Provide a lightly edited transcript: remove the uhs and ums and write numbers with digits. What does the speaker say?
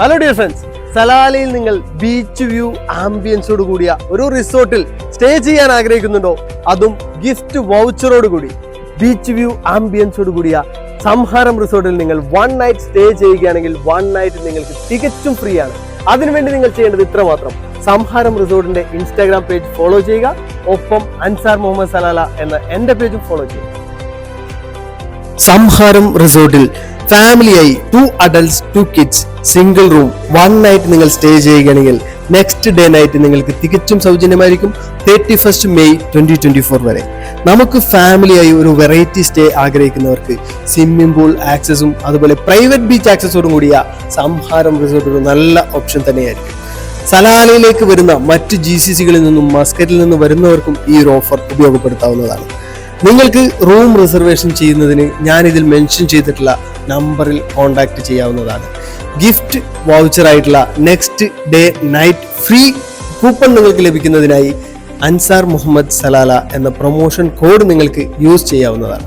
Hello dear friends, സലാലയിൽ നിങ്ങൾ beach view ആംബിയൻസോട് കൂടിയ ഒരു റിസോർട്ടിൽ സ്റ്റേ ചെയ്യാൻ ആഗ്രഹിക്കുന്നുണ്ടോ? അതും ഗിഫ്റ്റ് വൗച്ചറോട് കൂടി. ബീച്ച് വ്യൂ ആംബിയൻസോട് കൂടിയ സംഹാരം റിസോർട്ടിൽ നിങ്ങൾ 1 നൈറ്റ് സ്റ്റേ ചെയ്യുകയാണെങ്കിൽ 1 നൈറ്റ് നിങ്ങൾക്ക് തികച്ചും ഫ്രീ ആണ്. അതിനുവേണ്ടി നിങ്ങൾ ചെയ്യേണ്ടത് ഇത്രമാത്രം: സംഹാരം റിസോർട്ടിന്റെ ഇൻസ്റ്റാഗ്രാം പേജ് ഫോളോ ചെയ്യുക, ഒപ്പം അൻസാർ മുഹമ്മദ് സലാല എന്ന എന്റെ പേജും ഫോളോ ചെയ്യുക. സംഹാരം റിസോർട്ടിൽ ഫാമിലിയായി 2 adults 2 kids single room 1 night നിങ്ങൾ സ്റ്റേ ചെയ്യുകയാണെങ്കിൽ നെക്സ്റ്റ് ഡേ നൈറ്റ് നിങ്ങൾക്ക് തികച്ചും സൗജന്യമായിരിക്കും. 31 മെയ് 2024 വരെ. നമുക്ക് ഫാമിലിയായി ഒരു വെറൈറ്റി സ്റ്റേ ആഗ്രഹിക്കുന്നവർക്ക് സ്വിമ്മിംഗ് പൂൾ ആക്സസും അതുപോലെ പ്രൈവറ്റ് ബീച്ച് ആക്സസോടും കൂടിയ സംഹാരം റിസോർട്ട് ഒരു നല്ല ഓപ്ഷൻ തന്നെയായിരിക്കും. സലാലയിലേക്ക് വരുന്ന മറ്റ് GCCകളിൽ നിന്നും മസ്കറ്റിൽ നിന്നും വരുന്നവർക്കും ഈ ഒരു ഓഫർ ഉപയോഗപ്പെടുത്താവുന്നതാണ്. നിങ്ങൾക്ക് റൂം റിസർവേഷൻ ചെയ്യുന്നതിന് ഞാൻ ഇതിൽ മെൻഷൻ ചെയ്തിട്ടുള്ള നമ്പറിൽ കോൺടാക്ട് ചെയ്യാവുന്നതാണ്. ഗിഫ്റ്റ് വൗച്ചർ ആയിട്ടുള്ള next day night free coupon നിങ്ങൾക്ക് ലഭിക്കുന്നതിനായി അൻസാർ മുഹമ്മദ് സലാല എന്ന പ്രൊമോഷൻ കോഡ് നിങ്ങൾക്ക് യൂസ് ചെയ്യാവുന്നതാണ്.